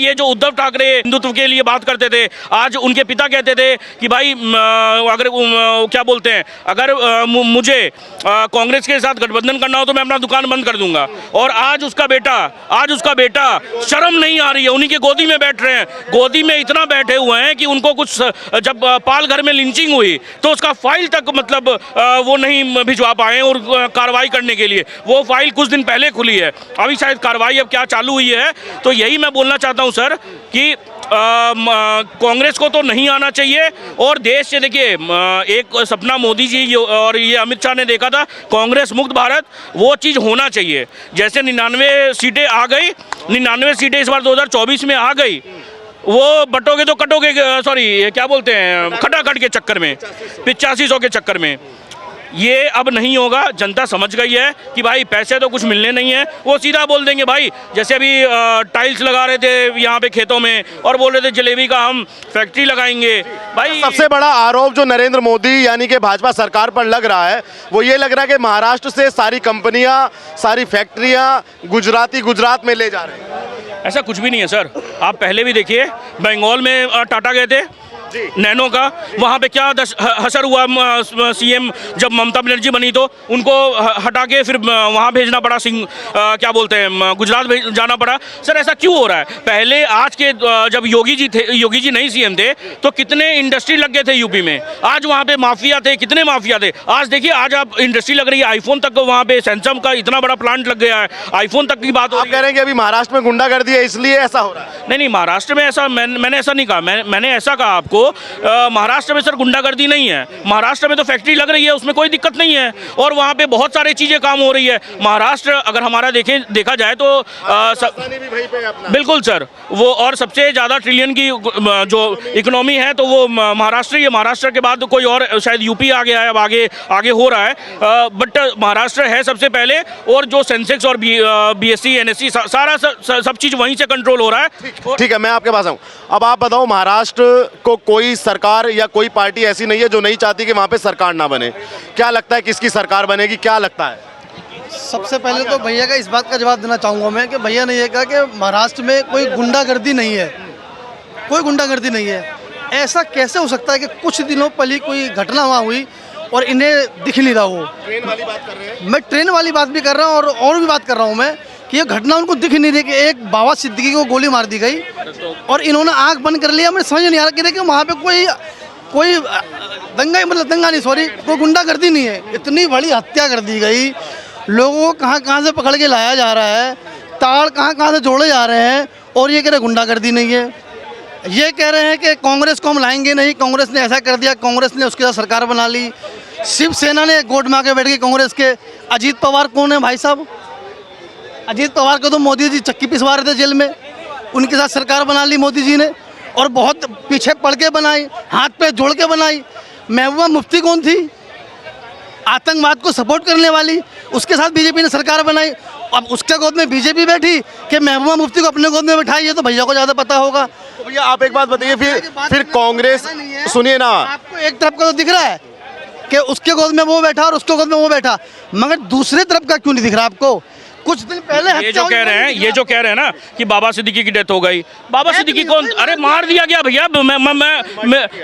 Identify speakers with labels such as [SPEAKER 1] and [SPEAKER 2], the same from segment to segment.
[SPEAKER 1] ये जो उद्धव ठाकरे हिंदुत्व के लिए बात करते थे, आज उनके पिता कहते थे कि भाई अगर क्या बोलते हैं, अगर मुझे कांग्रेस के साथ गठबंधन करना हो तो मैं अपना दुकान बंद कर दूंगा। और आज उसका बेटा शर्म नहीं आ रही है, उन्हीं के गोदी में बैठ रहे हैं, गोदी में इतना बैठे हुए हैं कि उनको कुछ, जब पाल घर में लिंचिंग हुई तो उसका फाइल तक मतलब वो नहीं भिजवा पाए और कार्रवाई करने के लिए। वो फाइल कुछ दिन पहले खुली है, अभी शायद कार्रवाई अब क्या चालू हुई है। तो यही मैं बोलना चाहता हूँ सर कि कांग्रेस को तो नहीं आना चाहिए। और देश से देखिए, एक सपना मोदी जी और ये अमित शाह ने देखा था, कांग्रेस मुक्त भारत, वो चीज़ होना चाहिए। जैसे 99 सीटें आ गई, 99 सीटें इस बार 2024 में आ गई, वो बटोगे तो कटोगे, सॉरी क्या बोलते हैं, खटाखट के चक्कर में, 8500 के चक्कर में। ये अब नहीं होगा। जनता समझ गई है कि भाई पैसे तो कुछ मिलने नहीं है, वो सीधा बोल देंगे भाई। जैसे अभी टाइल्स लगा रहे थे यहाँ पे खेतों में और बोल रहे थे जलेबी का हम फैक्ट्री लगाएंगे। भाई
[SPEAKER 2] सबसे बड़ा आरोप जो नरेंद्र मोदी यानी कि भाजपा सरकार पर लग रहा है वो ये लग रहा है कि महाराष्ट्र से सारी कंपनियां, सारी फैक्ट्रियां गुजरात में ले जा रहे हैं।
[SPEAKER 1] ऐसा कुछ भी नहीं है सर। आप पहले भी देखिए, बंगाल में टाटा गए थे नैनो का, वहाँ पे क्या हसर हुआ। सीएम जब ममता बनर्जी बनी तो उनको हटा के फिर वहाँ भेजना पड़ा, क्या बोलते हैं, गुजरात जाना पड़ा। सर ऐसा क्यों हो रहा है? पहले आज के जब योगी जी नहीं सीएम थे तो कितने इंडस्ट्री लग गए थे यूपी में। आज वहाँ पे माफिया थे, कितने माफिया थे। आज देखिए, आज आप इंडस्ट्री लग रही है, आईफोन तक वहाँ पे सैमसंग का इतना बड़ा प्लांट लग गया है, आईफोन तक की बात हो।
[SPEAKER 2] आप कह रहे हैं कि अभी महाराष्ट्र में गुंडागर्दी है इसलिए ऐसा हो रहा है?
[SPEAKER 1] नहीं, महाराष्ट्र में ऐसा मैंने ऐसा नहीं कहा। मैंने ऐसा कहा आपको, महाराष्ट्र में सर गुंडागर्दी नहीं है। महाराष्ट्र में तो फैक्ट्री लग रही है, उसमें कोई दिक्कत नहीं है, और वहाँ पे बहुत सारी चीज़ें काम हो रही है। महाराष्ट्र अगर हमारा देखा जाए तो बिल्कुल सर, वो और सबसे ज़्यादा ट्रिलियन की जो इकोनॉमी है तो वो महाराष्ट्र ही है। महाराष्ट्र के बाद कोई और शायद यूपी आ गया है, अब आगे हो रहा है, बट महाराष्ट्र है सबसे पहले। और जो सेंसेक्स और बीएससी एनएससी सारा सब चीज़ वहीं से कंट्रोल हो रहा है।
[SPEAKER 2] ठीक है, मैं आपके पास आऊँ। अब आप बताओ, महाराष्ट्र को कोई सरकार या कोई पार्टी ऐसी नहीं है जो नहीं चाहती कि वहाँ पे सरकार ना बने। क्या लगता है किसकी सरकार बनेगी, क्या लगता है?
[SPEAKER 3] सबसे पहले तो भैया का इस बात का जवाब देना चाहूँगा मैं कि भैया ने ये कहा कि महाराष्ट्र में कोई गुंडागर्दी नहीं है, कोई गुंडागर्दी नहीं है। ऐसा कैसे हो सकता है कि कुछ दिनों पहले कोई घटना वहाँ हुई और इन्हें दिख नहीं रहा हो?
[SPEAKER 2] ट्रेन वाली बात कर रहे हैं?
[SPEAKER 3] मैं ट्रेन वाली बात भी कर रहा हूँ और भी बात कर रहा हूँ मैं कि ये घटना उनको दिख नहीं रही कि एक बाबा सिद्दीकी को गोली मार दी गई और इन्होंने आंख बंद कर लिया। मुझे समझ नहीं आ रहा कि वहाँ पे कोई दंगा नहीं, सॉरी, कोई गुंडागर्दी नहीं है। इतनी बड़ी हत्या कर दी गई, लोगों को कहाँ से पकड़ के लाया जा रहा है, ताड़ कहाँ से जोड़े जा रहे हैं, और ये कह रहे गुंडागर्दी नहीं है। ये कह रहे हैं कि कांग्रेस को हम लाएंगे नहीं, कांग्रेस ने ऐसा कर दिया, कांग्रेस ने उसके साथ सरकार बना ली। शिवसेना ने गोट मार के बैठ गई कांग्रेस के। अजीत पवार कौन है भाई साहब? अजीत पवार को तो मोदी जी चक्की पिसवा रहे थे जेल में, उनके साथ सरकार बना ली मोदी जी ने, और बहुत पीछे पड़ के बनाई, हाथ पे जोड़ के बनाई। महबूबा मुफ्ती कौन थी? आतंकवाद को सपोर्ट करने वाली, उसके साथ बीजेपी ने सरकार बनाई। अब उसके गोद में बीजेपी बैठी कि महबूबा मुफ्ती को अपने गोद में बैठाई, ये तो भैया को ज़्यादा पता होगा।
[SPEAKER 2] तो भैया आप एक बात बताइए, फिर कांग्रेस, सुनिए ना,
[SPEAKER 3] आपको एक तरफ का तो दिख रहा है कि उसके गोद में वो बैठा और उसके गोद में वो बैठा, मगर दूसरे तरफ का क्यों नहीं दिख रहा आपको? कुछ दिन पहले
[SPEAKER 1] ये जो कह रहे हैं ना कि बाबा सिद्दीकी की डेथ हो गई, बाबा सिद्दीकी कौन? अरे मार दिया गया भैया,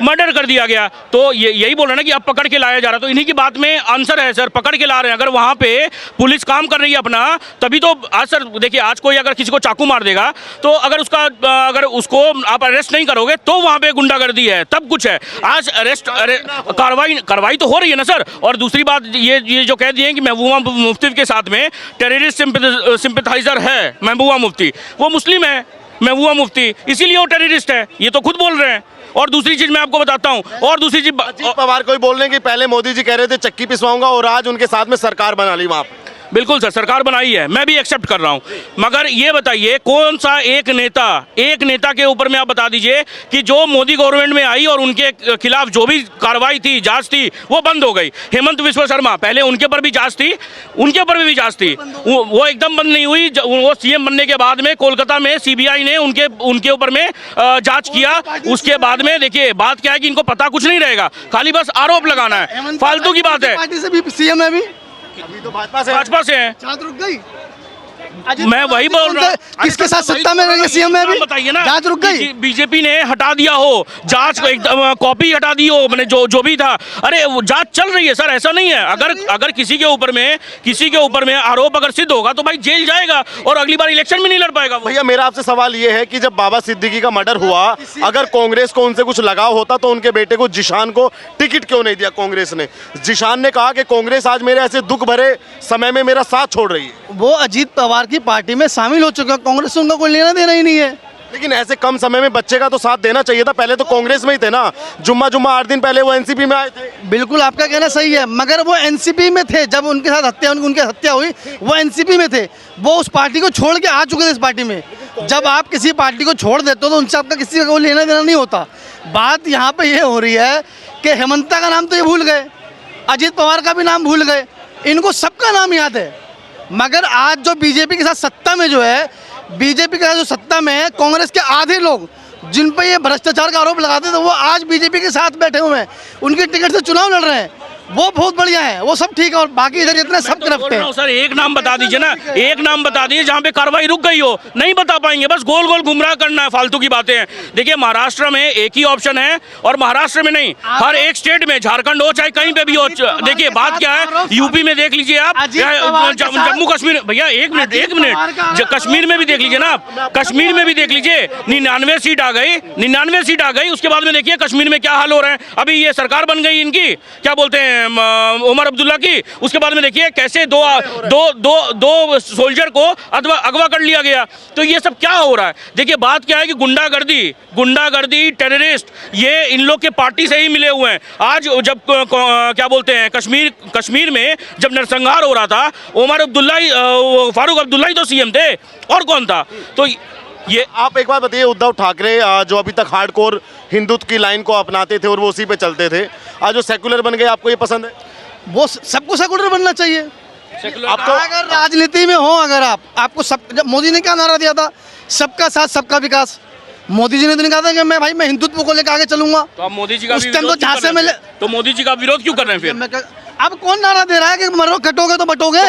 [SPEAKER 1] मर्डर कर दिया गया। तो यही बोल रहे हैं ना कि अब पकड़ के लाया जा रहा। तो इन्हीं की बात में आंसर है सर, पकड़ के ला रहे हैं। अगर वहाँ पे पुलिस काम कर रही है अपना, तभी तो आज सर देखिए, आज कोई अगर किसी को चाकू मार देगा तो अगर उसको आप अरेस्ट नहीं करोगे तो वहाँ पे गुंडागर्दी है, तब कुछ है। आज कार्रवाई तो हो रही है ना सर। और दूसरी बात ये जो कह दिए कि महबूबा मुफ्ती के साथ में टेररिस्ट सिंपैथाइजर है महबूबा मुफ्ती, वो मुस्लिम है महबूबा मुफ्ती, इसीलिए वो टेररिस्ट है, ये तो खुद बोल रहे हैं। और दूसरी चीज मैं आपको बताता हूँ, और दूसरी चीज,
[SPEAKER 2] अजीत पवार को बोल रहे हैं कि पहले मोदी जी कह रहे थे चक्की पिसवाऊंगा और आज उनके साथ में सरकार बना ली वहाँ पे।
[SPEAKER 1] बिल्कुल सर, सरकार बनाई है, मैं भी एक्सेप्ट कर रहा हूं। मगर ये बताइए, कौन सा एक नेता के ऊपर में आप बता दीजिए कि जो मोदी गवर्नमेंट में आई और उनके खिलाफ जो भी कार्रवाई थी, जांच थी, वो बंद हो गई। हेमंत विश्व शर्मा, पहले उनके ऊपर भी जांच थी, उनके ऊपर भी जांच थी, वो एकदम बंद नहीं हुई। वो सीएम बनने के बाद में कोलकाता में सीबीआई ने उनके ऊपर में जांच किया। उसके बाद में देखिए बात क्या है कि इनको पता कुछ नहीं रहेगा, खाली बस आरोप लगाना है, फालतू की बात है।
[SPEAKER 3] पार्टी से भी सीएम है, अभी
[SPEAKER 2] तो भाजपा से
[SPEAKER 1] हैं।
[SPEAKER 3] चाँद रुक गई।
[SPEAKER 1] मैं वही बोल रहा हूँ,
[SPEAKER 3] किसके साथ सत्ता में रहेंगे सीएम में अभी?
[SPEAKER 1] बताइए ना,
[SPEAKER 3] जांच रुक गई?
[SPEAKER 1] बीजेपी ने हटा दिया हो जांच, एकदम कॉपी हटा दी हो, मैंने जो भी था, अरे वो जांच चल रही है सर, ऐसा नहीं है। अगर किसी के ऊपर में आरोप अगर सिद्ध होगा तो भाई जेल जाएगा और अगली बार इलेक्शन में नहीं लड़ पाएगा वो।
[SPEAKER 2] भैया मेरा आपसे सवाल ये है कि जब बाबा सिद्दीकी का मर्डर हुआ, अगर कांग्रेस को उनसे कुछ लगाव होता तो उनके बेटे को जिशान को टिकट क्यों नहीं दिया कांग्रेस ने? जिशान ने कहा कि कांग्रेस आज मेरे ऐसे दुख भरे समय में मेरा साथ छोड़ रही है।
[SPEAKER 3] वो अजीत पवार की पार्टी में शामिल हो चुका है, कांग्रेस से उनका कोई लेना देना ही नहीं है।
[SPEAKER 2] लेकिन ऐसे कम समय में बच्चे का तो साथ देना चाहिए था, पहले तो कांग्रेस में ही थे ना। जुम्मा 8 दिन पहले वो एनसीपी में आए थे।
[SPEAKER 3] बिल्कुल आपका कहना सही है, मगर वो एनसीपी में थे जब उनके साथ उनकी हत्या हुई, वो एनसीपी में थे। वो उस पार्टी को छोड़ के आ चुके थे इस पार्टी में। जब आप किसी पार्टी को छोड़ देते हो तो उनसे आपका किसी का कोई लेना देना नहीं होता। बात यहाँ पे ये हो रही है कि हेमंता का नाम तो ये भूल गए, अजीत पवार का भी नाम भूल गए, इनको सबका नाम याद है। मगर आज जो बीजेपी के साथ सत्ता में जो है, बीजेपी के साथ जो सत्ता में है, कांग्रेस के आधे लोग जिन पर ये भ्रष्टाचार का आरोप लगाते थे वो आज बीजेपी के साथ बैठे हुए हैं, उनके टिकट से चुनाव लड़ रहे हैं। वो बहुत बढ़िया है, वो सब ठीक है, और बाकी इधर जितने सब करप्ट हैं।
[SPEAKER 1] सर एक नाम बता दीजिए ना, एक नाम बता दीजिए जहाँ पे कार्रवाई रुक गई हो। नहीं बता पाएंगे, बस गोल गोल गुमराह करना है, फालतू की बातें हैं। देखिए महाराष्ट्र में एक ही ऑप्शन है, और महाराष्ट्र में नहीं, हर एक स्टेट में, झारखंड हो चाहे कहीं पे भी हो। देखिए बात क्या है, यूपी में देख लीजिए आप, जम्मू कश्मीर, भैया एक मिनट, कश्मीर में भी देख लीजिए ना आप, कश्मीर में भी देख लीजिए 99 सीट आ गई, 99 सीट आ गई। उसके बाद में देखिए कश्मीर में क्या हाल हो रहा है। अभी ये सरकार बन गई इनकी, क्या बोलते हैं, उमर अब्दुल्ला की। उसके बाद में देखिए कैसे दो सोल्जर को अगवा कर लिया गया। तो ये सब क्या हो रहा है? देखिए बात क्या है कि गुंडागर्दी, टेररिस्ट, ये इन लोग के पार्टी से ही मिले हुए हैं। आज जब क्या बोलते हैं कश्मीर में जब नरसंहार हो रहा था, उमर अब्दुल्ला, फारूक अब्दुल्ला ही तो सीएम थे, और कौन था? तो ये
[SPEAKER 2] आप एक बात बताइए, उद्धव ठाकरे जो अभी तक हार्डकोर हिंदुत्व की लाइन को अपनाते थे और वो उसी पे चलते थे, आज जो सेकुलर बन गए, आपको ये पसंद है?
[SPEAKER 3] वो सबको सेकुलर बनना चाहिए।
[SPEAKER 2] आपको
[SPEAKER 3] अगर राजनीति में हो, अगर आपको सब, जब मोदी ने क्या नारा दिया था, सबका साथ सबका विकास, मोदी जी ने तो नहीं कहा था कि मैं हिंदुत्व को लेकर आगे चलूंगा।
[SPEAKER 1] तो आप मोदी जी का
[SPEAKER 3] उस टाइम तो झांसे में
[SPEAKER 1] तो मोदी जी का विरोध क्यों कर रहे हैं फिर?
[SPEAKER 3] अब कौन नारा दे रहा है कि मरो, कटोगे तो बटोगे,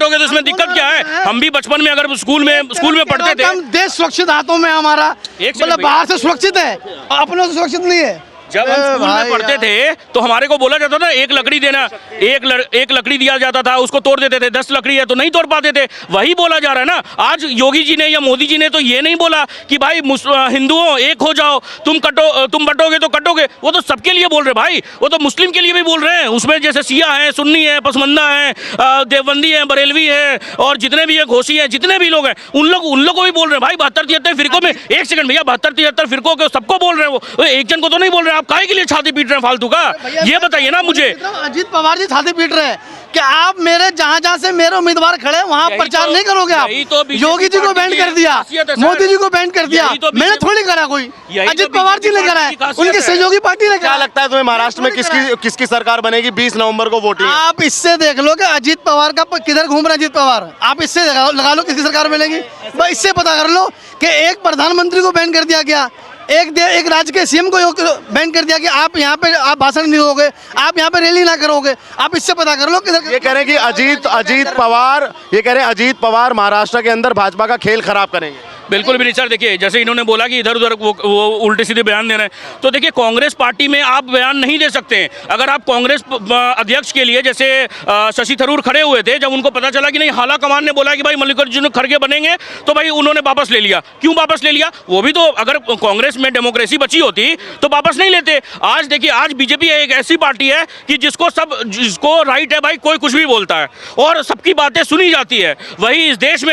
[SPEAKER 1] तो इसमें दिक्कत क्या है? हम भी बचपन में अगर स्कूल में पढ़ते थे,
[SPEAKER 3] हम देश सुरक्षित हाथों में हमारा, मतलब बाहर से सुरक्षित है, अपनों से सुरक्षित नहीं है।
[SPEAKER 1] जब हम स्कूल में पढ़ते थे तो हमारे को बोला जाता था एक लकड़ी देना, एक लकड़ी दिया जाता था, उसको तोड़ देते थे। 10 लकड़ी है तो नहीं तोड़ पाते थे। वही बोला जा रहा है ना। आज योगी जी ने या मोदी जी ने तो ये नहीं बोला कि भाई हिंदुओं एक हो जाओ, तुम बटोगे तो कटोगे। वो तो सबके लिए बोल रहे भाई, वो तो मुस्लिम के लिए भी बोल रहे हैं। उसमें जैसे सिया है, सुन्नी है, पसमंदा है, देवबंदी है, बरेलवी है, और जितने भी है घोषी है, जितने भी लोग हैं, उन लोग को भी बोल रहे हैं भाई। 72-73 फिरकों में, एक सेकंड भैया, 72-73 फिरकों को सबको बोल रहे हैं। वो एक जन को तो नहीं बोल रहे हैं। आप काहे के लिए छाती पीट रहे हैं फालतू का? ये बताइए ना मुझे।
[SPEAKER 3] अजीत पवार जी छाती पीट रहे हैं कि आप मेरे जहां से मेरे उम्मीदवार खड़े वहां प्रचार नहीं करोगे आप। योगी जी को बैंड कर दिया, मोदी जी को बैंड कर दिया, मैंने थोड़ी करा, कोई अजीत पवार जी ने करा है, उनकी सहयोगी पार्टी ने।
[SPEAKER 2] क्या लगता है तुम्हें महाराष्ट्र में किसकी सरकार बनेगी? 20 नवंबर को वोटिंग।
[SPEAKER 3] आप इससे देख लो कि अजीत पवार का किधर घूम रहा है अजीत पवार। आप इससे लगा लो किसकी सरकार मिलेगी, बस इससे पता कर लो कि एक प्रधानमंत्री को बैन कर दिया गया, एक राज्य के सीएम को बैन कर दिया कि आप यहाँ पे आप भाषण नहीं दोगे, आप यहाँ पे रैली ना करोगे। आप इससे पता कर लो किधर।
[SPEAKER 2] ये कह रहे हैं कि अजीत पवार महाराष्ट्र के अंदर भाजपा का खेल खराब करेंगे।
[SPEAKER 1] बिल्कुल भी नहीं सर। देखिए जैसे इन्होंने बोला कि इधर उधर वो उल्टे सीधे बयान दे रहे हैं, तो देखिए कांग्रेस पार्टी में आप बयान नहीं दे सकते हैं। अगर आप कांग्रेस अध्यक्ष के लिए जैसे शशि थरूर खड़े हुए थे, जब उनको पता चला कि नहीं हाला कमान ने बोला कि भाई मल्लिकार्जुन खड़गे बनेंगे, तो भाई उन्होंने वापस ले लिया। क्यों वापस ले लिया? वो भी तो, अगर कांग्रेस में डेमोक्रेसी बची होती तो वापस नहीं लेते। आज देखिए, आज बीजेपी एक ऐसी पार्टी है कि जिसको राइट है भाई, कोई कुछ भी बोलता है और सबकी बातें सुनी जाती है। वही इस देश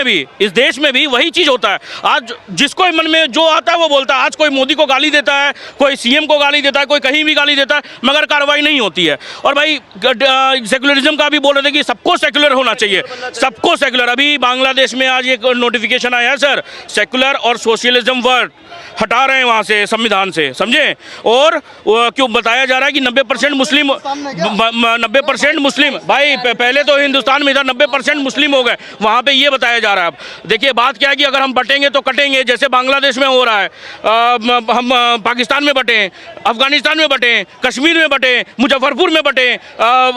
[SPEAKER 1] में भी वही चीज़ होता है। आज जिसको मन में जो आता है वो बोलता है। आज कोई मोदी को गाली देता है, कोई सीएम को गाली देता है, कोई कहीं भी गाली देता है, मगर कार्रवाई नहीं होती है। और भाई सेकुलरिज्म का भी बोल रहे थे कि सबको सेकुलर होना चाहिए, सबको सेकुलर। अभी बांग्लादेश में आज एक नोटिफिकेशन आया है सर, सेकुलर और सोशलिज्म वर्ड हटा रहे हैं वहाँ से, संविधान से, समझे। और क्यों बताया जा रहा है कि 90% मुस्लिम, 90% मुस्लिम, भाई पहले तो हिंदुस्तान में इधर 90% मुस्लिम हो गए, वहाँ पे ये बताया जा रहा है। अब देखिए बात क्या है कि अगर हम बटेंगे तो कटेंगे, जैसे बांग्लादेश में हो रहा है। हम पाकिस्तान में बटे, अफगानिस्तान में बटे, कश्मीर में बटे, मुजफ्फरपुर में बटे,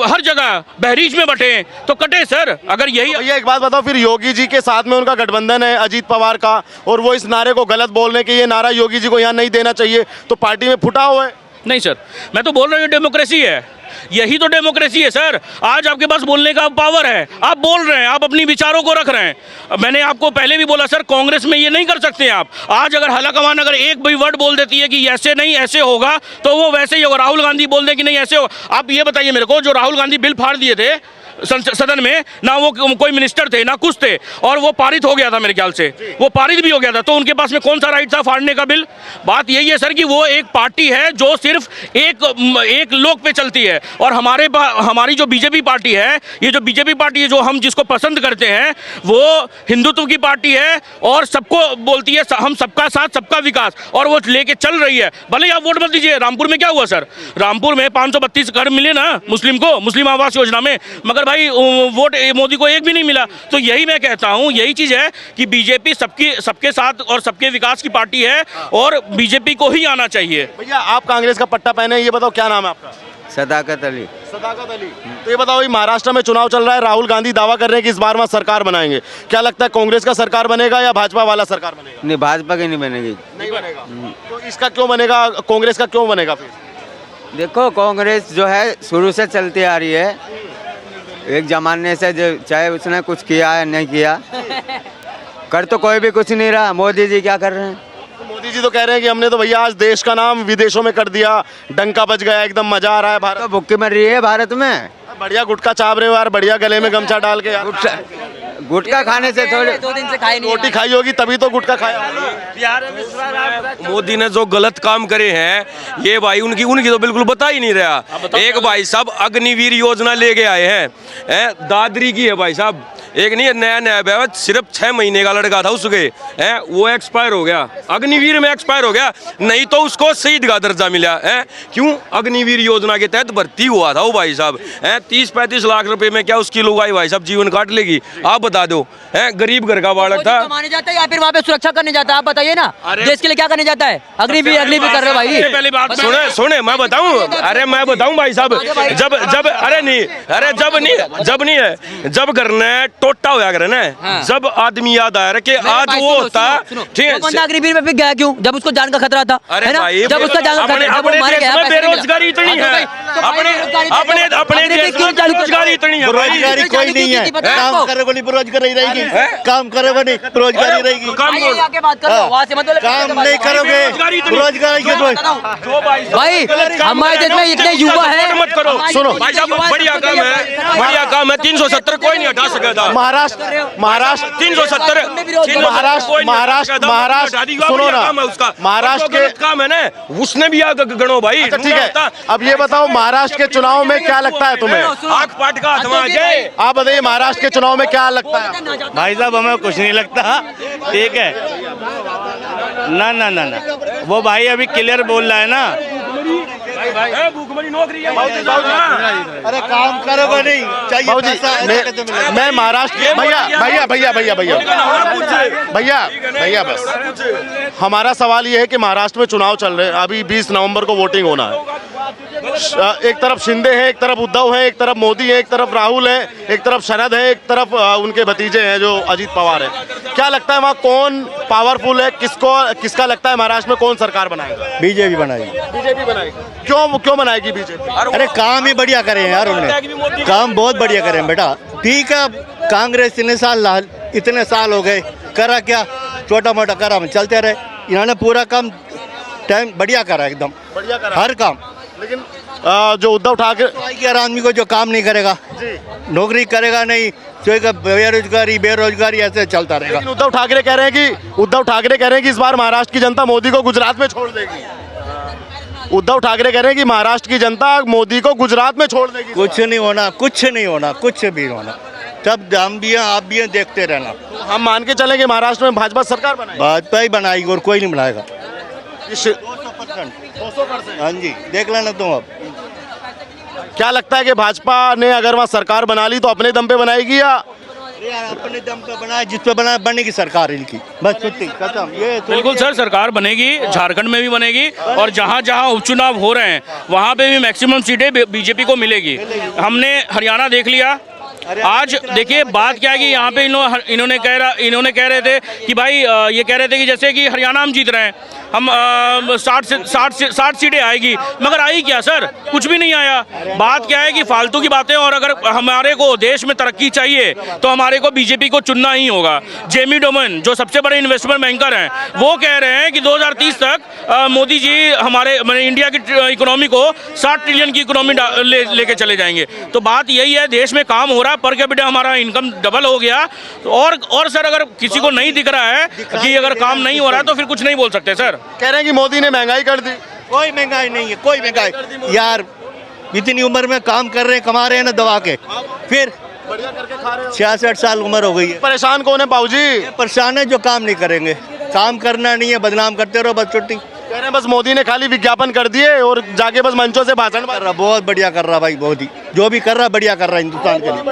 [SPEAKER 1] हर जगह बहरीच में बटे, तो कटे सर। अगर यही
[SPEAKER 2] भैया एक बात बताओ, फिर योगी जी के साथ में उनका गठबंधन है अजीत पवार का, और वो इस नारे को गलत बोल रहे हैं कि ये नारा योगी जी को यहाँ नहीं देना चाहिए, तो पार्टी में फुटा हुआ है।
[SPEAKER 1] नहीं सर, मैं तो बोल रहा हूँ ये डेमोक्रेसी है, यही तो डेमोक्रेसी है सर। आज आपके पास बोलने का पावर है, आप बोल रहे हैं, आप अपनी विचारों को रख रहे हैं। मैंने आपको पहले भी बोला सर, कांग्रेस में ये नहीं कर सकते आप। आज अगर हाला कमान अगर एक भी वर्ड बोल देती है कि ऐसे नहीं ऐसे होगा, तो वो वैसे ही होगा। राहुल गांधी बोल दे कि नहीं ऐसे होगा। आप ये बताइए मेरे को, जो राहुल गांधी बिल फाड़ दिए थे सदन में, ना वो कोई मिनिस्टर थे ना कुछ थे, और वो पारित हो गया था मेरे ख्याल से, वो पारित भी हो गया था, तो उनके पास में कौन सा राइट था फाड़ने का बिल? बात यही है सर कि वो एक पार्टी है जो सिर्फ एक लोक पे चलती है, और हमारी जो बीजेपी पार्टी है, ये जो बीजेपी पार्टी है जो हम जिसको पसंद करते हैं, वो हिंदुत्व की पार्टी है और सबको बोलती है हम सबका साथ सबका विकास, और वो लेके चल रही है। भले ही आप वोट मत दीजिए। रामपुर में क्या हुआ सर? रामपुर में 532 घर मिले ना मुस्लिम को, मुस्लिम आवास योजना में, मगर भाई वोट मोदी को एक भी नहीं मिला। तो यही मैं कहता हूं, यही चीज है कि बीजेपी सबके साथ और सबके विकास की पार्टी है, और बीजेपी को ही आना चाहिए।
[SPEAKER 2] भैया आप कांग्रेस का पट्टा पहने, ये बताओ क्या नाम है आपका?
[SPEAKER 4] सदाकत अली।
[SPEAKER 2] सदाकत अली। तो ये बताओ, महाराष्ट्र में चुनाव चल रहा है, राहुल गांधी दावा कर रहे हैं कि इस बार वहाँ सरकार बनाएंगे, क्या लगता है कांग्रेस का सरकार बनेगा या भाजपा वाला सरकार बनेगा?
[SPEAKER 4] नहीं, भाजपा की नहीं बनेगी।
[SPEAKER 2] नहीं बनेगा। तो इसका क्यों बनेगा, कांग्रेस का क्यों बनेगा फिर?
[SPEAKER 4] देखो, कांग्रेस जो है शुरू से चलती आ रही है, एक जमाने से, जो चाहे उसने कुछ किया है नहीं किया, कर तो कोई भी कुछ नहीं रहा। मोदी जी क्या कर रहे हैं?
[SPEAKER 2] मोदी जी तो कह रहे हैं कि हमने तो भैया आज देश का नाम विदेशों में कर दिया, डंका बज गया, एकदम मजा आ रहा है भारत।
[SPEAKER 4] तो भुक्की मर रही है भारत में।
[SPEAKER 2] बढ़िया गुटखा चाप रहे हो यार, बढ़िया गले में गमछा डाल के यार।
[SPEAKER 4] गुटखा खाने से थोड़े
[SPEAKER 5] 2 दिन से खाए नहीं।
[SPEAKER 2] रोटी खाई होगी तभी तो गुटखा खाया।
[SPEAKER 6] मोदी ने जो गलत काम करे हैं, ये भाई उनकी तो बिल्कुल बता ही नहीं रहा। एक भाई साहब अग्निवीर योजना लेके आए हैं, दादरी की है भाई साहब, एक नहीं नया ब्याह, सिर्फ 6 महीने का लड़का था उसके, वो एक्सपायर हो गया, अग्निवीर में एक्सपायर हो गया, नहीं तो उसको शहीद का दर्जा मिला है। क्यों? अग्निवीर योजना के तहत भर्ती हुआ था वो भाई साहब। 30-35 लाख रुपए में क्या उसकी लुगाई भाई साहब जीवन काट लेगी? आप बता दो। गरीब घर का बालक था।
[SPEAKER 5] कमाने जाता है या फिर वहाँ पे सुरक्षा करने जाता है? आप बताइए ना, देश के लिए क्या करने जाता है? अग्निवीर कर रहे भाई।
[SPEAKER 1] पहली बात
[SPEAKER 6] सुने मैं बताऊं, अरे मैं बताऊं भाई साहब, जब नहीं है, जब करना टोटा होया करे ना, जब आदमी याद आया कि आज वो होता, ठीक है,
[SPEAKER 5] बंदा अग्निवीर में फिर गया क्यों? जब उसको जान का खतरा था, है ना?
[SPEAKER 6] भाई,
[SPEAKER 5] जब उसका जान का खतरा, जब वो मार गया, पैसे नहीं मिला।
[SPEAKER 6] बेरोजगारी इतनी है, अपने देश में बेरोजगारी इतनी है।
[SPEAKER 7] बेरोजगारी कोई नहीं है, काम करे वाली बेरोजगारी रहेगी, काम करे वाली बेरोजगारी रहेगी। काम नहीं करोगे बेरोजगारी के
[SPEAKER 5] भाई हमारे देश में इतने युवा है,
[SPEAKER 6] मत करो। सुनो भाई साहब, बढ़िया काम है, 370 कोई नहीं हटा सका था।
[SPEAKER 2] महाराष्ट्र
[SPEAKER 6] 370
[SPEAKER 2] महाराष्ट्र सुनो ना, महाराष्ट्र के
[SPEAKER 6] काम है ना, उसने भी गणो भाई।
[SPEAKER 2] अच्छा ठीक है, अब ये बताओ महाराष्ट्र के चुनाव में क्या लगता है तुम्हें?
[SPEAKER 6] आँख पाट का आत्मा जाए।
[SPEAKER 2] आप बताइए महाराष्ट्र के चुनाव में क्या लगता है?
[SPEAKER 7] भाई साहब हमें कुछ नहीं लगता, ठीक है ना ना ना ना, वो भाई अभी क्लियर बोल रहा है ना,
[SPEAKER 6] भूखमरी नौकरी है।
[SPEAKER 7] अरे काम करोगे नहीं चाहिए
[SPEAKER 2] बाबूजी,
[SPEAKER 7] पैसा।
[SPEAKER 2] मैं महाराष्ट्र के भैया बस हमारा सवाल ये है कि महाराष्ट्र में चुनाव चल रहे हैं, अभी 20 नवंबर को वोटिंग होना है। एक तरफ शिंदे है, एक तरफ उद्धव है, एक तरफ मोदी है, एक तरफ राहुल है, एक तरफ शरद है, एक तरफ उनके भतीजे हैं जो अजीत पवार है। क्या लगता है वहाँ कौन पावरफुल है? किसका लगता है महाराष्ट्र में कौन सरकार बनाएगा?
[SPEAKER 7] बीजेपी बनाएगी।
[SPEAKER 2] बीजेपी बनाएगी। क्यों बनाएगी बीजेपी?
[SPEAKER 7] अरे काम ही बढ़िया करे हैं यार, उन्होंने काम बहुत बढ़िया करे हैं बेटा। ठीक है, कांग्रेस इतने साल हो गए, करा क्या? छोटा मोटा करा, चलते रहे। इन्होंने पूरा काम टाइम बढ़िया करा, एकदम
[SPEAKER 2] बढ़िया करा
[SPEAKER 7] हर काम।
[SPEAKER 2] लेकिन जो उद्धव ठाकरे
[SPEAKER 7] हर आदमी को जो काम नहीं करेगा, नौकरी करेगा नहीं, तो बेरोजगारी ऐसे चलता रहेगा।
[SPEAKER 2] लेकिन उद्धव ठाकरे कह रहे हैं कि इस बार महाराष्ट्र की जनता मोदी को गुजरात में छोड़ देगी। उद्धव ठाकरे कह रहे हैं कि महाराष्ट्र की जनता मोदी को गुजरात में छोड़ देगी।
[SPEAKER 7] कुछ नहीं होना, कुछ नहीं होना, कुछ भी होना। तब हम भी हैं, आप भी हैं, देखते रहना।
[SPEAKER 2] तो हम मान के चलें कि महाराष्ट्र में भाजपा सरकार बनाएगी।
[SPEAKER 7] भाजपा ही बनाएगी और कोई नहीं बनाएगा।
[SPEAKER 2] 200%।
[SPEAKER 7] हाँ जी, देख लेना तुम। अब
[SPEAKER 2] क्या लगता है कि भाजपा ने अगर वहाँ सरकार बना ली तो अपने दम पे बनाएगी या
[SPEAKER 7] यार अपने दम पे बनाया, जिस पे बनाया बनेगी सरकार इनकी, बस छुट्टी खत्म। ये
[SPEAKER 1] बिल्कुल सर, सरकार बनेगी, झारखंड में भी बनेगी और जहाँ जहाँ उपचुनाव हो रहे हैं वहाँ पे भी मैक्सिमम सीटें बीजेपी को मिलेगी। हमने हरियाणा देख लिया। आज देखिए बात क्या है कि यहाँ पे इन्होंने कह रहे थे कि भाई ये कह रहे थे कि जैसे कि हरियाणा हम जीत रहे हैं, हम 60 सीटें आएगी, मगर आई क्या सर? कुछ भी नहीं आया। बात क्या है कि फालतू की बातें। और अगर हमारे को देश में तरक्की चाहिए तो हमारे को बीजेपी को चुनना ही होगा। जेमी डोमन जो सबसे बड़े इन्वेस्टमेंट बैंकर हैं, वो कह रहे हैं कि 2030 तक मोदी जी हमारे इंडिया की इकोनॉमी को 60 ट्रिलियन की इकोनॉमी लेके चले जाएंगे। तो बात यही है, देश में काम हो रहा है, पर कैपिटा हमारा इनकम डबल हो गया। और सर अगर किसी को नहीं दिख रहा है कि अगर काम नहीं हो रहा है तो फिर कुछ नहीं बोल सकते सर।
[SPEAKER 2] कह रहे हैं कि मोदी ने महंगाई कर दी।
[SPEAKER 7] कोई महंगाई नहीं है, कोई महंगाई यार, इतनी उम्र में काम कर रहे हैं, कमा रहे हैं ना दबा के, फिर 66 साल उम्र हो गई है।
[SPEAKER 2] परेशान कौन है बाबूजी?
[SPEAKER 7] परेशान है जो काम नहीं करेंगे, काम करना नहीं है, बदनाम करते रहो, बस छुट्टी।
[SPEAKER 2] कह रहे हैं बस मोदी ने खाली विज्ञापन कर दिए और जाके बस मंचों से भाषण
[SPEAKER 7] कर रहा, बहुत बढ़िया कर रहा भाई, बहुत ही जो भी कर रहा बढ़िया कर रहा हिंदुस्तान के लिए।